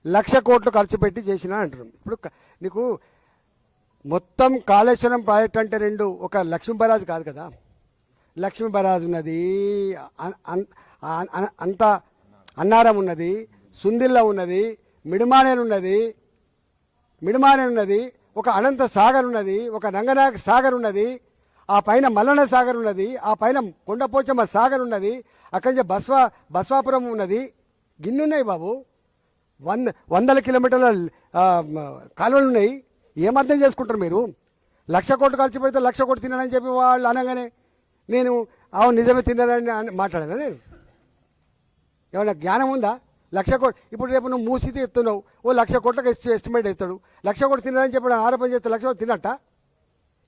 1,00,000 కోట్లు ఖర్చు పెట్టి చేసినా అంటున్నాం. ఇప్పుడు నీకు మొత్తం కాళేశ్వరం ప్రాజెక్ట్ అంటే రెండు, ఒక లక్ష్మీ బరాజ్ కాదు కదా. లక్ష్మీ బరాజ్ ఉన్నది, అంత అన్నారం ఉన్నది, సుందిల్ల ఉన్నది, మిడిమానేరు ఉన్నది, ఒక అనంత సాగర్ ఉన్నది, ఒక రంగనాయక సాగర్ ఉన్నది, ఆ పైన మల్లన్న సాగర్ ఉన్నది, ఆ పైన కొండపోచమ్మ సాగర్ ఉన్నది, అక్కడి నుంచి బస్వాపురం ఉన్నది. గిన్నున్నాయి బాబు, వందల కిలోమీటర్ల కాలువలు ఉన్నాయి. ఏమర్థం చేసుకుంటారు మీరు? 1,00,000 కోట్లు ఖర్చు పెడితే 1,00,000 కోట్లు తిన్నానని చెప్పి వాళ్ళు అనగానే నేను అవును నిజమే తిన్నానని మాట్లాడాను. నేను ఏమన్నా జ్ఞానం ఉందా? 1,00,000 కోట్లు ఇప్పుడు రేపు నువ్వు మూసితే ఎత్తున్నావు, ఓ 1,00,000 కోట్లకు ఎస్టిమేట్ ఎత్తాడు. 1,00,000 కోట్లు తిన్నారని చెప్పి ఆరోపణ చేస్తే 1,00,000 కోట్లు తిన్నట్ట?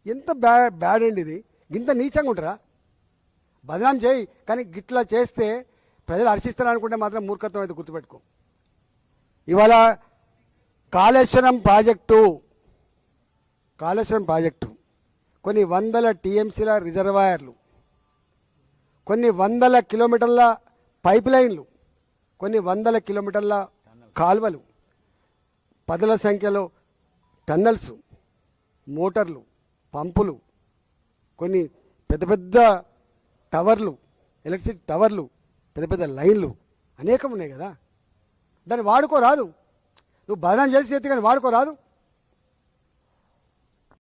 ఎంత బ్యాడ్ అండి ఇది. ఇంత నీచంగా ఉంటారా? బదనాం చేయి, కానీ గిట్లా చేస్తే ప్రజలు హర్షిస్తారనుకుంటే మాత్రం మూర్ఖత్వం అయితే గుర్తుపెట్టుకో. ఇవాళ కాళేశ్వరం ప్రాజెక్టు కొన్ని వందల టీఎంసీల రిజర్వాయర్లు, కొన్ని వందల కిలోమీటర్ల పైప్ లైన్లు, కొన్ని వందల కిలోమీటర్ల కాల్వలు, పదుల సంఖ్యలో టన్నల్స్, మోటార్లు, పంపులు, కొన్ని పెద్ద పెద్ద టవర్లు, ఎలక్ట్రిసిటీ టవర్లు, పెద్ద పెద్ద లైన్లు అనేకం ఉన్నాయి కదా. దాన్ని వాడుకోరాదు. నువ్వు బదనాం చేసి ఎత్తి కానీ వాడుకోరాదు.